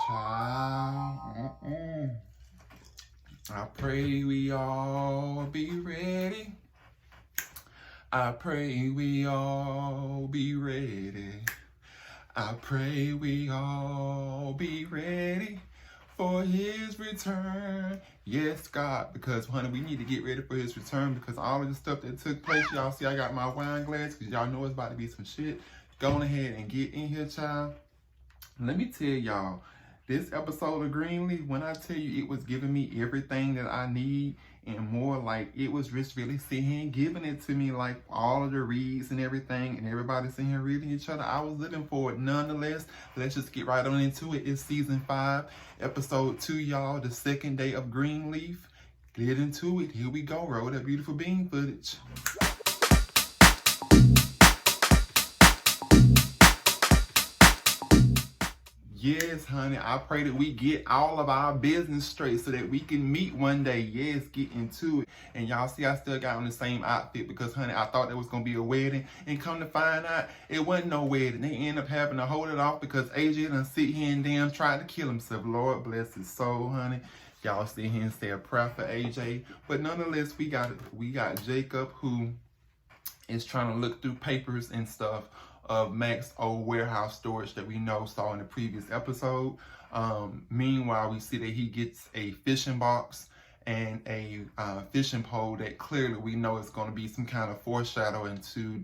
Child, I pray we all be ready. I pray we all be ready. I pray we all be ready for his return. Yes, God, because, honey, we need to get ready for his return because all of the stuff that took place, y'all see I got my wine glass because y'all know it's about to be some shit. Go on ahead and get in here, child. Let me tell y'all, this episode of Greenleaf, when I tell you it was giving me everything that I need and more, like it was just really sitting here and giving it to me, like all of the reads and everything, and everybody sitting here reading each other. I was looking for it. Nonetheless, let's just get right on into it. It's season 5, episode 2, y'all, the second day of Greenleaf. Get into it. Here we go. Roll that beautiful bean footage. Yes, honey, I pray that we get all of our business straight so that we can meet one day. Yes, get into it. And y'all see I still got on the same outfit because, honey, I thought there was going to be a wedding. And come to find out, it wasn't no wedding. They end up having to hold it off because AJ done sit here and damn tried to kill himself. Lord bless his soul, honey. Y'all sit here and say a prayer for AJ. But nonetheless, we got Jacob who is trying to look through papers and stuff of Mac's old warehouse storage that we saw in the previous episode. Meanwhile, we see that he gets a fishing box and a fishing pole that clearly we know is going to be some kind of foreshadowing to,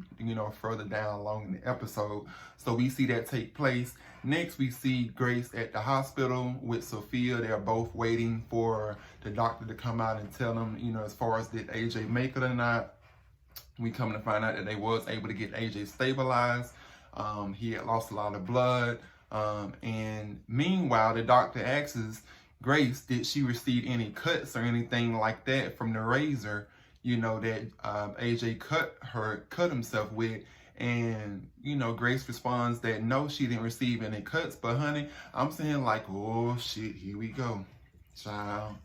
further down along in the episode. So we see that take place. Next, we see Grace at the hospital with Sophia. They're both waiting for the doctor to come out and tell them, as far as did AJ make it or not. We come to find out that they was able to get AJ stabilized. He had lost a lot of blood. And meanwhile, the doctor asks Grace, did she receive any cuts or anything like that from the razor, that AJ cut himself with? And, Grace responds that no, she didn't receive any cuts. But, honey, I'm saying like, oh, shit, here we go, child.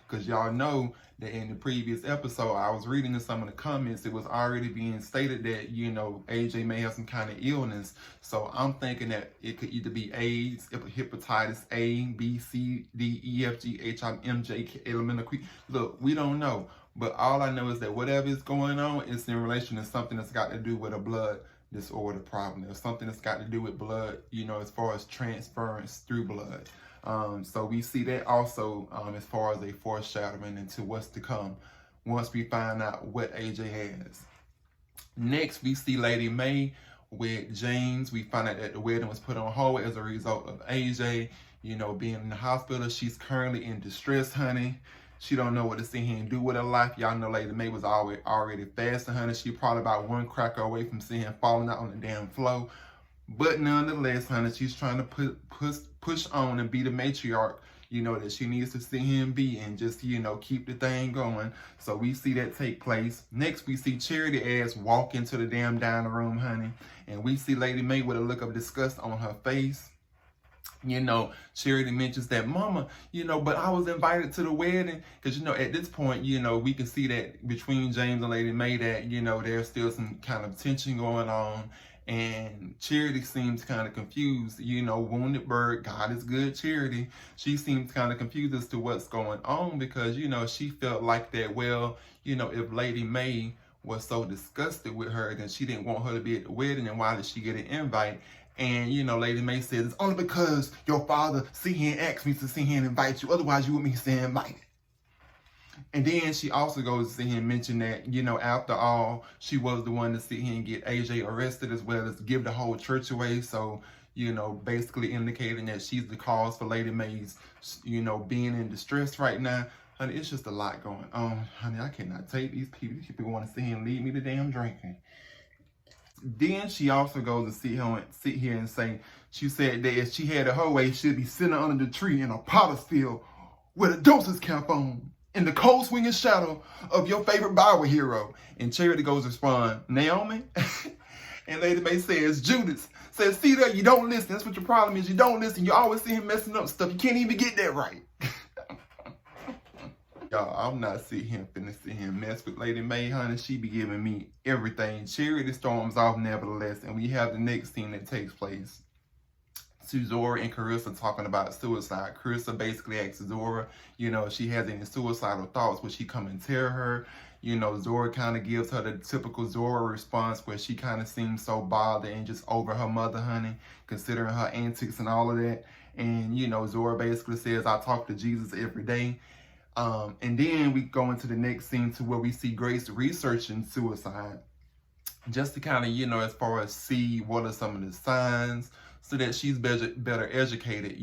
Because y'all know that in the previous episode, I was reading in some of the comments, it was already being stated that, AJ may have some kind of illness. So I'm thinking that it could either be AIDS, hepatitis A, B, C, D, E, F, G, H, I, M, J, K, L, M, N, O, Q. Look, we don't know. But all I know is that whatever is going on, it's in relation to something that's got to do with a blood disorder problem. There's something that's got to do with blood, as far as transference through blood. So we see that also as far as a foreshadowing into what's to come once we find out what AJ has. Next, we see Lady May with James. We find out that the wedding was put on hold as a result of AJ, being in the hospital. She's currently in distress, honey. She don't know what to sit here and do with her life. Y'all know Lady May was already fasting, honey. She probably about one cracker away from sitting here falling out on the damn floor. But nonetheless, honey, she's trying to push on and be the matriarch, that she needs to sit here and be and just, keep the thing going. So we see that take place. Next, we see Charity ass walk into the damn dining room, honey. And we see Lady May with a look of disgust on her face. Charity mentions that, Mama, but I was invited to the wedding. Because, at this point, we can see that between James and Lady May that, there's still some kind of tension going on. And Charity seems kind of confused, wounded bird, God is good, Charity. She seems kind of confused as to what's going on because, she felt like that, well, if Lady May was so disgusted with her, then she didn't want her to be at the wedding, and why did she get an invite? And, Lady May says, it's only because your father sit here and asked me to sit here and invite you, otherwise you wouldn't be saying invited. And then she also goes to sit here and mention that, after all, she was the one to sit here and get AJ arrested as well as give the whole church away. So, basically indicating that she's the cause for Lady May's, being in distress right now. Honey, it's just a lot going on. Honey, I cannot take these people. These people want to sit here and leave me the damn drinking. Then she also goes to sit here and say, she said that if she had it her way, she'd be sitting under the tree in a potter's field with a doses cap on, in the cold swinging shadow of your favorite Bible hero. And Charity goes to respond, Naomi? And Lady May says, Judas. Says, see there, you don't listen. That's what your problem is. You don't listen. You always see him messing up stuff. You can't even get that right. Y'all, I'm not sitting here finna sit here and mess with Lady May, honey. She be giving me everything. Charity storms off nevertheless. And we have the next scene that takes place. to Zora and Carissa talking about suicide. Carissa basically asks Zora, if she has any suicidal thoughts, would she come and tell her? Zora kind of gives her the typical Zora response where she kind of seems so bothered and just over her mother, honey, considering her antics and all of that. And, Zora basically says, I talk to Jesus every day. And then we go into the next scene to where we see Grace researching suicide, just to kind of, as far as see what are some of the signs, so that she's better educated,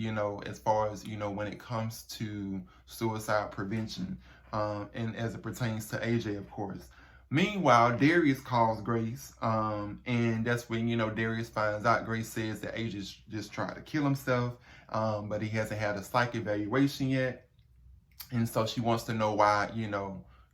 as far as, when it comes to suicide prevention, and as it pertains to AJ, of course. Meanwhile, Darius calls Grace, and that's when, Darius finds out. Grace says that AJ just tried to kill himself, but he hasn't had a psych evaluation yet. And so she wants to know why,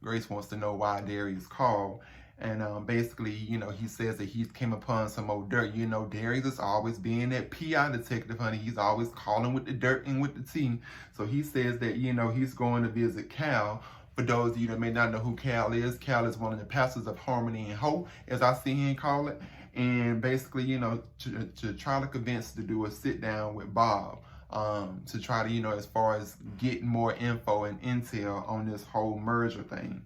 Grace wants to know why Darius called. And basically, he says that he came upon some old dirt. Darius is always being that PI detective, honey. He's always calling with the dirt and with the tea. So he says that, he's going to visit Cal. For those of you that may not know who Cal is one of the pastors of Harmony and Hope, as I see him call it. And basically, to try to convince to do a sit down with Bob. To try to, as far as getting more info and intel on this whole merger thing.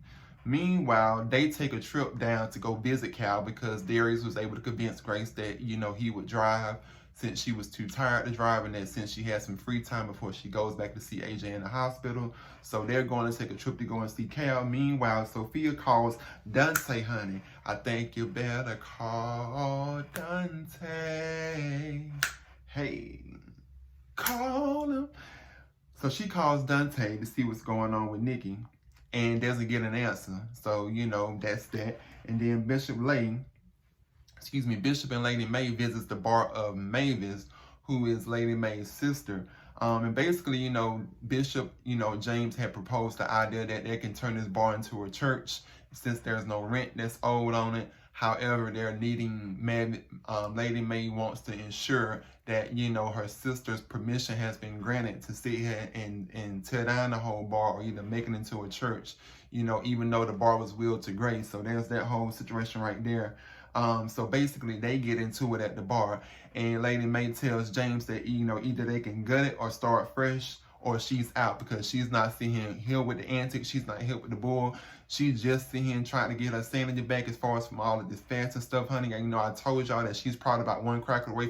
Meanwhile, they take a trip down to go visit Cal because Darius was able to convince Grace that, he would drive since she was too tired to drive, and that since she had some free time before she goes back to see AJ in the hospital. So they're going to take a trip to go and see Cal. Meanwhile, Sophia calls Dante, honey. I think you better call Dante. Hey. Call him. So she calls Dante to see what's going on with Nikki and doesn't get an answer. So, that's that. And then Bishop and Lady May visits the bar of Mavis, who is Lady May's sister. And basically, Bishop, James had proposed the idea that they can turn this bar into a church since there's no rent that's owed on it. However, they're needing, Lady May wants to ensure that, her sister's permission has been granted to sit here and tear down the whole bar or either make it into a church, even though the bar was willed to Grace. So there's that whole situation right there. So basically they get into it at the bar, and Lady May tells James that, either they can gut it or start fresh, or she's out, because she's not sitting here with the antics. She's not here with the bull. She's just sitting here trying to get her sanity back as far as from all of this fasting stuff, honey. I told y'all that she's probably about one cracker away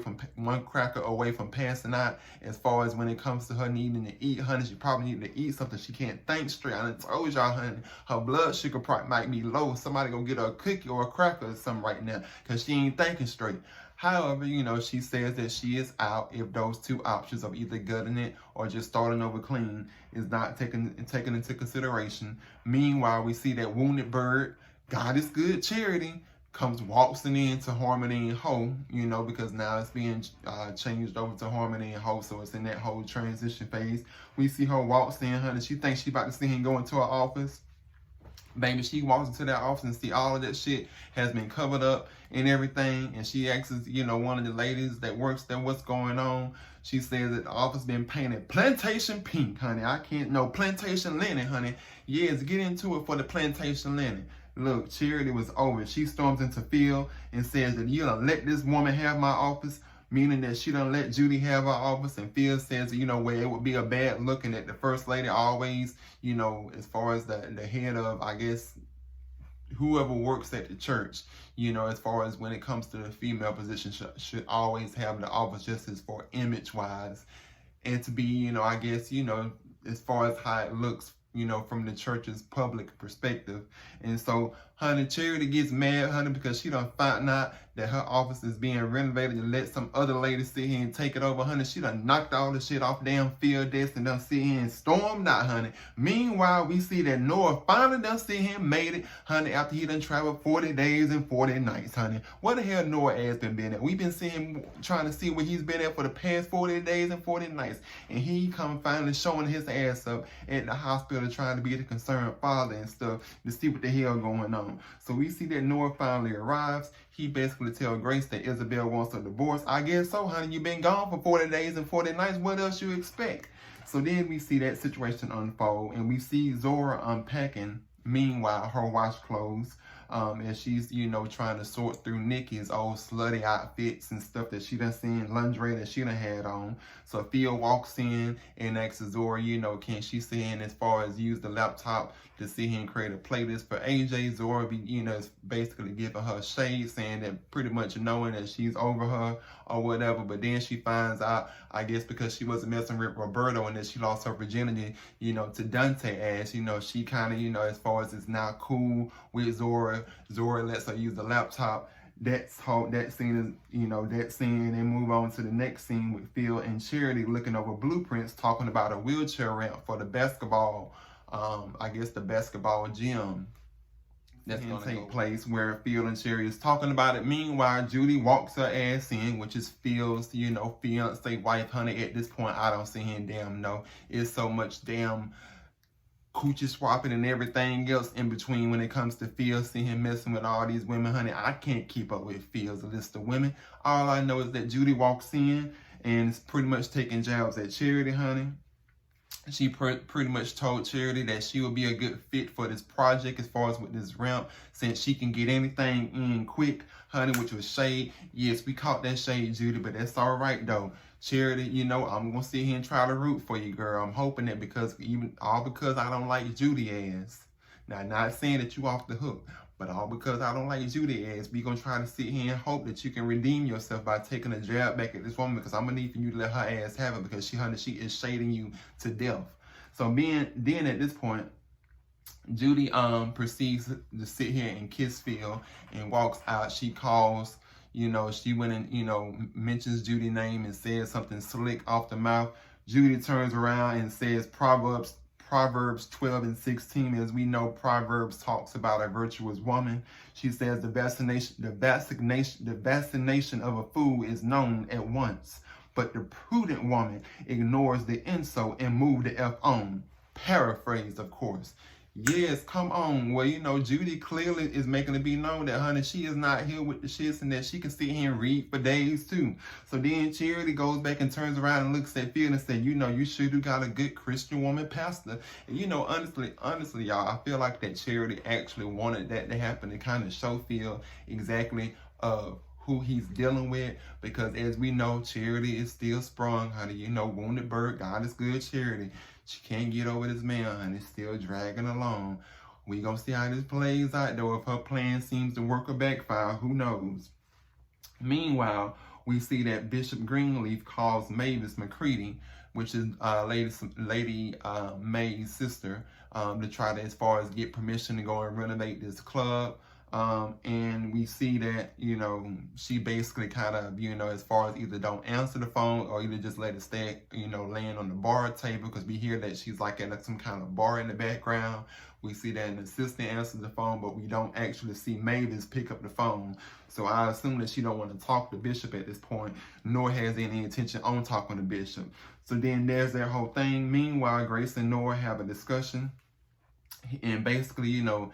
from passing out as far as when it comes to her needing to eat, honey. She probably needs to eat something. She can't think straight. I done told y'all, honey, her blood sugar probably might be low. Somebody go get her a cookie or a cracker or something right now, because she ain't thinking straight. However, she says that she is out if those two options of either gutting it or just starting over clean is not taken into consideration. Meanwhile, we see that Wounded Bird, God is Good Charity, comes waltzing into Harmony and Hope, because now it's being changed over to Harmony and Hope, so it's in that whole transition phase. We see her waltz in, honey. She thinks she about to see him go into her office. Baby, she walks into that office and see all of that shit has been covered up and everything. And she asks, one of the ladies that works there, what's going on. She says that the office been painted plantation pink, honey. Plantation linen, honey. Yes, get into it for the plantation linen. Look, Charity was over. She storms into Phil and says that you done let this woman have my office, meaning that she done let Judy have her office. And Phil says, where it would be a bad looking that the first lady always, as far as the head of, I guess, whoever works at the church, as far as when it comes to the female position, should always have the office just as for image wise. And to be, I guess, as far as how it looks, from the church's public perspective. And so, honey, Charity gets mad, honey, because she done found out that her office is being renovated and let some other lady sit here and take it over, honey. She done knocked all the shit off damn field desk and done sit here and stormed out, honey. Meanwhile, we see that Noah finally done sit here and made it, honey, after he done traveled 40 days and 40 nights, honey. What the hell Noah ass been at? We've been trying to see where he's been at for the past 40 days and 40 nights. And he come finally showing his ass up at the hospital trying to be the concerned father and stuff to see what the hell going on. So we see that Noah finally arrives. He basically tells Grace that Isabel wants a divorce. I guess so, honey. You've been gone for 40 days and 40 nights. What else you expect? So then we see that situation unfold, and we see Zora unpacking, meanwhile, her wash clothes. as she's, you know, trying to sort through Nikki's old slutty outfits and stuff that she done seen, lingerie that she done had on. So Phil walks in and asks Zora, you know, can she sit in as far as use the laptop to sit here and create a playlist for AJ. Zora be, you know, is basically giving her shade, saying that pretty much knowing that she's over her or whatever. But then she finds out, I guess because she wasn't messing with Roberto and that she lost her virginity, you know, to Dante, as, you know, she kind of, you know, as far as it's not cool with Zora, Zora lets her use the laptop. That's how that scene is, you know, that scene, and move on to the next scene with Phil and Charity looking over blueprints, talking about a wheelchair ramp for the basketball, I guess the basketball gym that's going to take place, where Phil and Charity is talking about it. Meanwhile, Judy walks her ass in, which is Phil's, you know, fiance, wife, honey. At this point, I don't see him damn no. It's so much damn coochie swapping and everything else in between when it comes to Phil. See him messing with all these women, honey. I can't keep up with Phil's list of women. All I know is that Judy walks in and is pretty much taking jabs at Charity, honey. She pretty much told Charity that she would be a good fit for this project as far as with this ramp, since she can get anything in quick, honey, which was shade. Yes, we caught that shade, Judy, but that's all right, though. Charity, you know, I'm going to sit here and try to root for you, girl. I'm hoping that because I don't like Judy ass. Now, not saying that you off the hook, but all because I don't like Judy ass, we going to try to sit here and hope that you can redeem yourself by taking a jab back at this woman, because I'm going to need for you to let her ass have it, because she is shading you to death. So then at this point, Judy proceeds to sit here and kiss Phil and walks out. She calls, you know, she went and, you know, mentions Judy's name and says something slick off the mouth. Judy turns around and says Proverbs 12 and 16. As we know, Proverbs talks about a virtuous woman. She says the vaccination of a fool is known at once, but the prudent woman ignores the insult and move the F on. Paraphrase, of course. Yes, come on. Well, you know, Judy clearly is making it be known that, honey, she is not here with the shits and that she can sit here and read for days, too. So then Charity goes back and turns around and looks at Phil and says, you know, you sure do got a good Christian woman pastor. And, you know, honestly, y'all, I feel like that Charity actually wanted that to happen to kind of show Phil exactly who he's dealing with, because as we know, Charity is still sprung, honey. You know, wounded bird, God is good, Charity. She can't get over this man, honey. Still dragging along. We gonna see how this plays out, though. If her plan seems to work or backfire, who knows? Meanwhile, we see that Bishop Greenleaf calls Mavis McCready, which is Lady May's sister, to try to, as far as get permission to go and renovate this club. And we see that, you know, she basically kind of, you know, as far as either don't answer the phone or either just let it stay, you know, laying on the bar table, because we hear that she's like at some kind of bar in the background. We see that an assistant answers the phone, but we don't actually see Mavis pick up the phone. So I assume that she don't want to talk to Bishop at this point, nor has any intention on talking to Bishop. So then there's that whole thing. Meanwhile, Grace and Nora have a discussion, and basically, you know,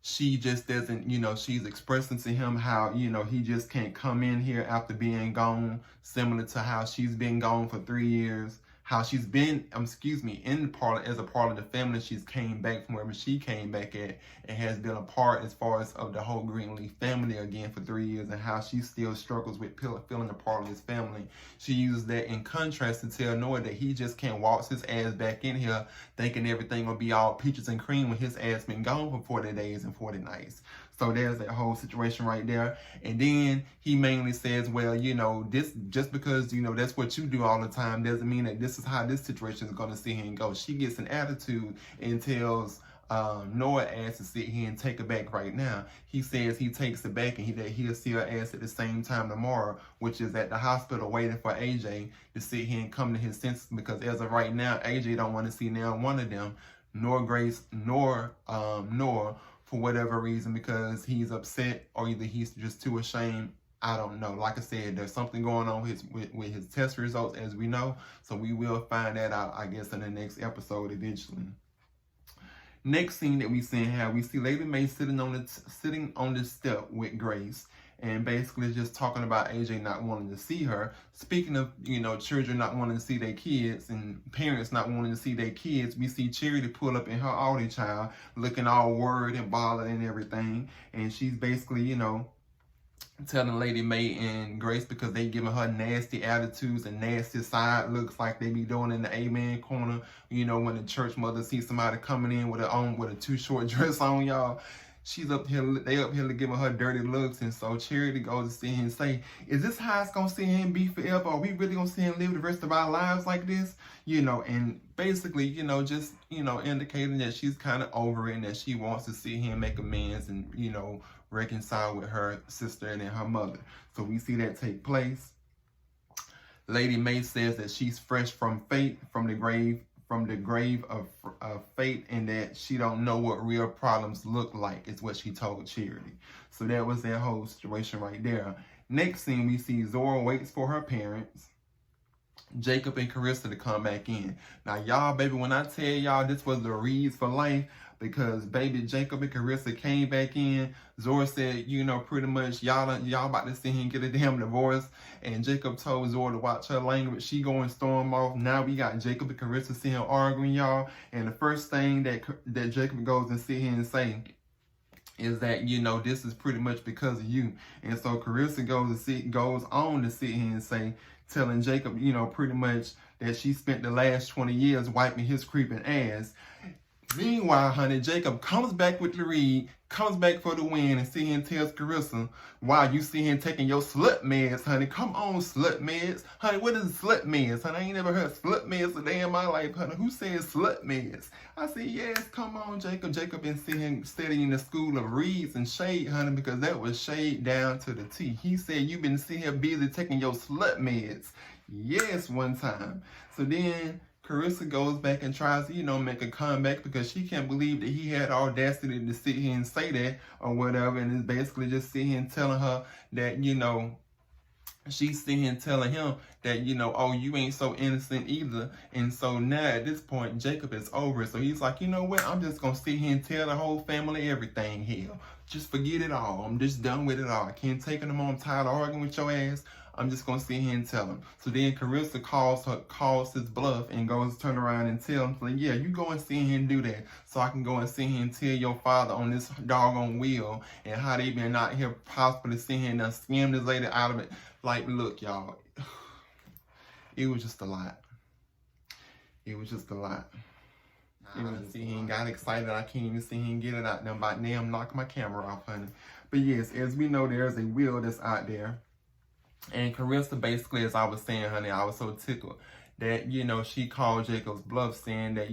she just doesn't, you know, she's expressing to him how, you know, he just can't come in here after being gone, similar to how she's been gone for 3 years, how she's been, in the part as a part of the family. She's came back from wherever she came back at and has been a part as far as of the whole Greenleaf family again for 3 years, and how she still struggles with feeling a part of his family. She uses that in contrast to tell Noah that he just can't waltz his ass back in here thinking everything will be all peaches and cream when his ass been gone for 40 days and 40 nights. So there's that whole situation right there. And then he mainly says, well, you know, this just because, you know, that's what you do all the time doesn't mean that this is how this situation is going to sit here and go. She gets an attitude and tells Noah ass to sit here and take it back right now. He says he takes it back and that he'll see her ass at the same time tomorrow, which is at the hospital waiting for AJ to sit here and come to his senses, because as of right now, AJ don't want to see now one of them, nor Grace, nor for whatever reason, because he's upset or either he's just too ashamed. I don't know. Like I said, there's something going on with his test results, as we know. So we will find that out, I guess, in the next episode eventually. Next scene that we see Lady May sitting on the step with Grace, and basically just talking about AJ not wanting to see her. Speaking of, children not wanting to see their kids and parents not wanting to see their kids, we see Charity pull up in her Audi child looking all worried and bothered and everything, and she's basically, telling Lady May and Grace because they giving her nasty attitudes and nasty side looks like they be doing in the amen corner. When the church mother sees somebody coming in with a too short dress on, y'all. They up here giving her dirty looks, and so Charity goes to see him and say, is this how it's gonna see him be forever? Are we really gonna see him live the rest of our lives like this? And basically, just, indicating that she's kind of over it and that she wants to see him make amends and, reconcile with her sister and then her mother. So we see that take place. Lady May says that she's fresh from the grave of fate, and that she don't know what real problems look like, is what she told Charity. So that was that whole situation right there. Next scene, we see Zora waits for her parents, Jacob and Carissa, to come back in. Now, y'all, baby, when I tell y'all this was the Reeds for life, because baby, Jacob and Carissa came back in. Zora said, pretty much y'all about to see him get a damn divorce. And Jacob told Zora to watch her language. She going storm off. Now we got Jacob and Carissa see him arguing, y'all. And the first thing that Jacob goes and sit here and say is that, this is pretty much because of you. And so Carissa goes on to sit here and say, telling Jacob, pretty much that she spent the last 20 years wiping his creeping ass. Meanwhile, honey, Jacob comes back with the read, comes back for the win, and see him tells Carissa, wow, you see him taking your slut meds, honey. Come on, slut meds. Honey, what is slut meds? Honey, I ain't never heard slut meds a day in my life, honey. Who says slut meds? I said, yes, come on, Jacob. Jacob been studying the school of reeds and shade, honey, because that was shade down to the T. He said, you been sitting here busy taking your slut meds. Yes, one time. So then Carissa goes back and tries to, make a comeback because she can't believe that he had audacity to sit here and say that or whatever, and is basically just sitting here and telling her that, she's sitting here and telling him that, oh, you ain't so innocent either. And so now at this point, Jacob is over it. So he's like, you know what? I'm just going to sit here and tell the whole family everything here. Just forget it all. I'm just done with it all. I can't take it no more. I'm tired of arguing with your ass. I'm just going to sit here and tell him. So then Carissa calls his bluff and goes to turn around and tell him, like, yeah, you go and sit here and do that so I can go and sit here and tell your father on this doggone wheel and how they been out here possibly sitting here and done scam this lady out of it. Like, look, y'all, it was just a lot. It was just a lot. You know, see, he ain't got excited. I can't even see him get it out there. By now, I'm knocking my camera off, honey. But yes, as we know, there's a wheel that's out there. And Carissa, basically, as I was saying, honey, I was so tickled that, she called Jacob's bluff, saying that,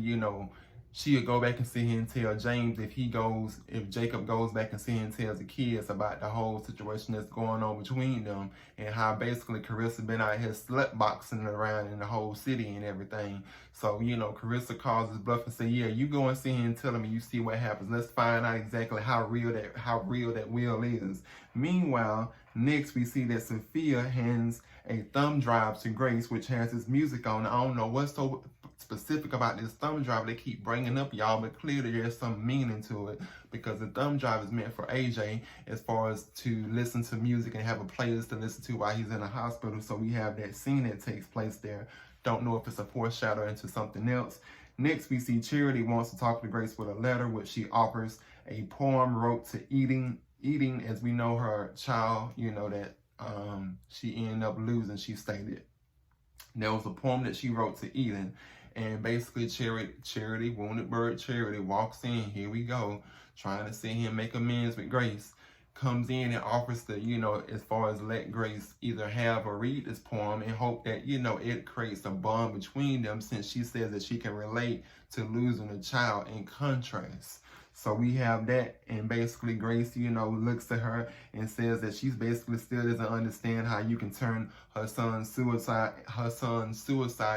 she would go back and see him and tell James if Jacob goes back and see him and tells the kids about the whole situation that's going on between them, and how basically Carissa been out here slut boxing around in the whole city and everything. So, Carissa calls his bluff and say, yeah, you go and see him and tell him, and you see what happens. Let's find out exactly how real that will is. Meanwhile, next we see that Sophia hands a thumb drive to Grace, which has his music on. I don't know what's so specific about this thumb drive they keep bringing up, y'all, but clearly there's some meaning to it, because the thumb drive is meant for AJ as far as to listen to music and have a playlist to listen to while he's in the hospital. So we have that scene that takes place there. Don't know if it's a foreshadow into something else. Next, we see Charity wants to talk to Grace with a letter, which she offers a poem wrote to Eating, as we know her child, that she ended up losing, she stated. There was a poem that she wrote to Eden, and basically Charity, Wounded Bird Charity, walks in, here we go, trying to see him make amends with Grace, comes in and offers to, as far as let Grace either have or read this poem and hope that, it creates a bond between them, since she says that she can relate to losing a child in contrast. So we have that, and basically Grace, looks at her and says that she's basically still doesn't understand how you can turn her son's suicide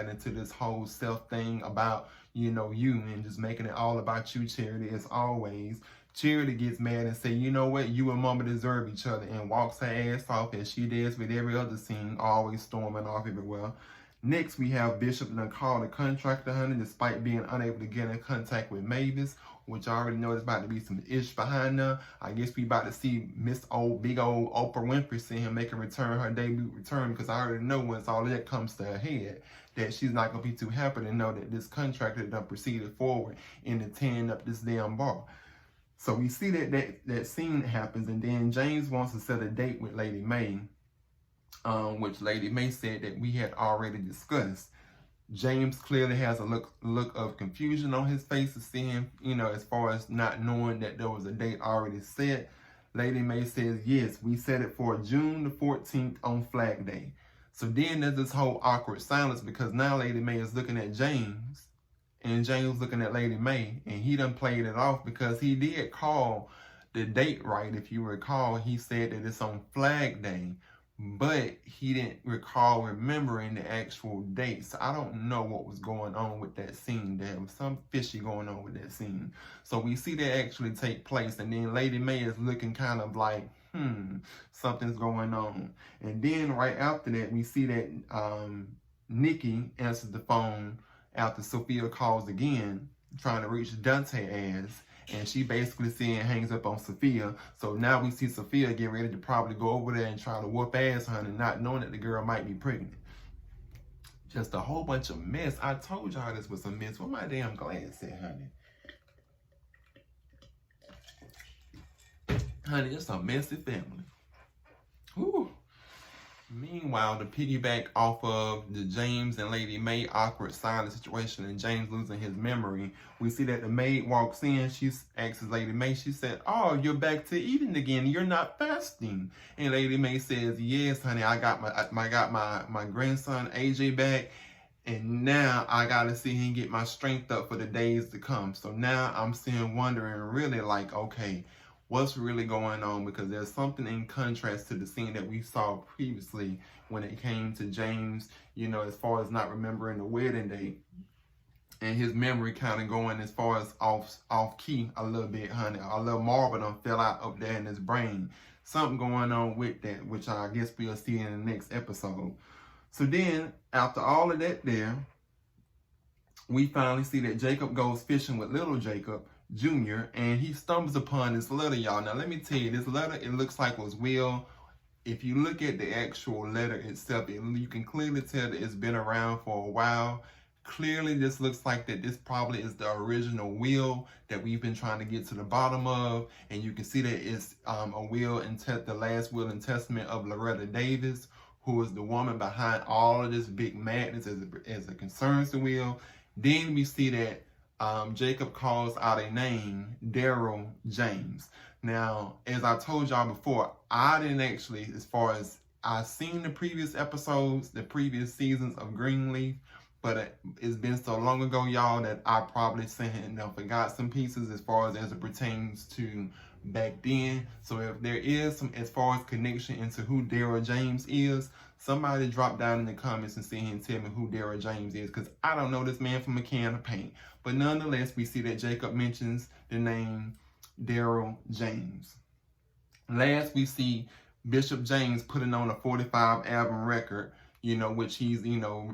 into this whole self thing about, you and just making it all about you, Charity, as always. Charity gets mad and say, you know what, you and Mama deserve each other, and walks her ass off as she does with every other scene, always storming off everywhere. Next, we have Bishop done called the contractor, honey, despite being unable to get in contact with Mavis, which I already know there's about to be some ish behind her. I guess we about to see big old Oprah Winfrey see him make a return, her debut return, because I already know once all that comes to her head, that she's not going to be too happy to know that this contractor done proceeded forward into tearing up this damn bar. So we see that scene happens, and then James wants to set a date with Lady May, which Lady May said that we had already discussed. James clearly has a look of confusion on his face to see him, as far as not knowing that there was a date already set. Lady May says, yes, we set it for June the 14th on Flag Day. So then there's this whole awkward silence, because now Lady May is looking at James, and James looking at Lady May, and he done played it off, because he did call the date right. If you recall, he said that it's on Flag Day, but he didn't recall remembering the actual date. So I don't know what was going on with that scene. There was some fishy going on with that scene. So we see that actually take place, and then Lady May is looking kind of like, something's going on. And then right after that, we see that Nikki answers the phone after Sophia calls again, trying to reach Dante ass. And she basically hangs up on Sophia. So now we see Sophia getting ready to probably go over there and try to whoop ass, honey, not knowing that the girl might be pregnant. Just a whole bunch of mess. I told y'all this was a mess. What my damn glass at, honey? Honey, it's a messy family. Whew. Meanwhile, to piggyback off of the James and Lady May awkward silent situation and James losing his memory, we see that the maid walks in. She asks Lady May, she said, oh, you're back to eating again. You're not fasting. And Lady May says, yes, honey, I got my grandson AJ back. And now I got to see him get my strength up for the days to come. So now I'm wondering really like, okay, what's really going on? Because there's something in contrast to the scene that we saw previously when it came to James, as far as not remembering the wedding date, and his memory kind of going as far as off key a little bit, honey. A little marble done fell out up there in his brain. Something going on with that, which I guess we'll see in the next episode. So then, after all of that there, we finally see that Jacob goes fishing with little Jacob Jr., and he stumbles upon this letter, y'all. Now, let me tell you, this letter, it looks like was Will. If you look at the actual letter itself, you can clearly tell that it's been around for a while. Clearly, this looks like that this probably is the original will that we've been trying to get to the bottom of, and you can see that it's a will and the last will and testament of Loretta Davis, who is the woman behind all of this big madness as it concerns the will. Then we see that Jacob calls out a name, Daryl James. Now, as I told y'all before, I didn't actually, as far as I've seen the previous episodes, the previous seasons of Greenleaf, but it's been so long ago, y'all, that I probably forgot some pieces as far as it pertains to back then. So if there is some, as far as connection into who Daryl James is, somebody drop down in the comments and see and tell me who Daryl James is, because I don't know this man from a can of paint. But nonetheless, we see that Jacob mentions the name Daryl James. Last, we see Bishop James putting on a 45 album record, which he's,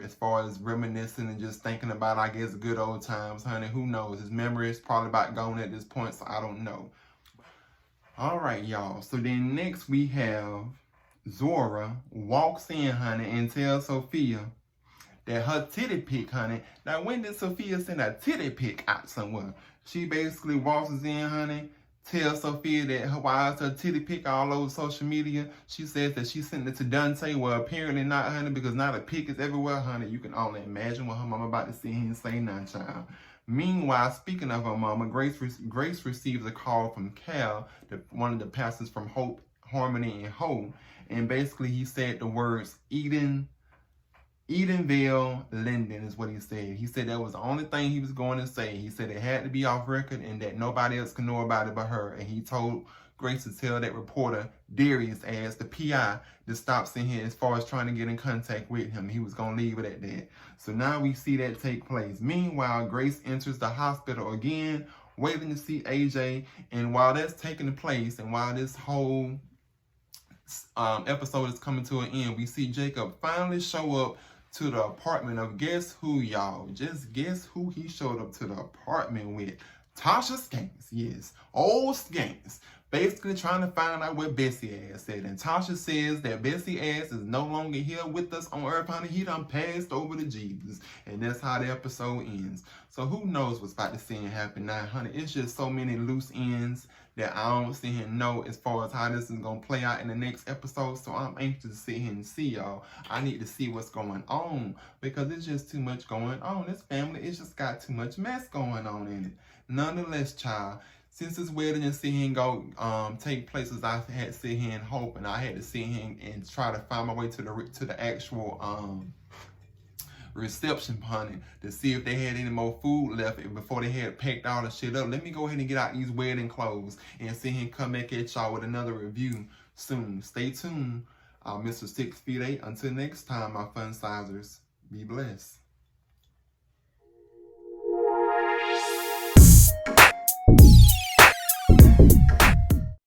as far as reminiscing and just thinking about, I guess, good old times, honey. Who knows? His memory is probably about gone at this point, so I don't know. All right, y'all. So then next we have Zora walks in, honey, and tells Sophia that her titty pic, honey. Now, when did Sophia send a titty pic out somewhere? She basically walks in, honey, tells Sophia that why is her titty pic all over social media. She says that she sent it to Dante. Well, apparently not, honey, because now the pic is everywhere, honey. You can only imagine what her mama about to see and say now, child. Meanwhile, speaking of her mama, Grace receives a call from Cal, one of the pastors from Hope, Harmony, and Hope. And basically he said the words Edenville Linden is what he said. He said that was the only thing he was going to say. He said it had to be off record and that nobody else could know about it but her. And he told Grace to tell that reporter, Darius, as the PI, to stop seeing him as far as trying to get in contact with him. He was going to leave it at that. So now we see that take place. Meanwhile, Grace enters the hospital again, waiting to see AJ. And while that's taking place and while this whole episode is coming to an end, we see Jacob finally show up to the apartment of guess who, y'all? Just guess who he showed up to the apartment with. Tasha Skanks, yes, old Skanks, basically trying to find out where Bessie ass at. And Tasha says that Bessie ass is no longer here with us on Earth, honey. He done passed over to Jesus. And that's how the episode ends. So who knows what's about to see and happen now, honey. It's just so many loose ends that I don't see and know as far as how this is going to play out in the next episode. So I'm anxious to sit here and see, y'all. I need to see what's going on because it's just too much going on. This family, it's just got too much mess going on in it. Nonetheless, child, since this wedding and sit here and go take place as I had to sit here and hope, and I had to sit here and try to find my way to the actual reception, honey, to see if they had any more food left before they had packed all the shit up. Let me go ahead and get out these wedding clothes and sit here and come back at y'all with another review soon. Stay tuned. Mr. 6'8". Until next time, my fun sizers, be blessed.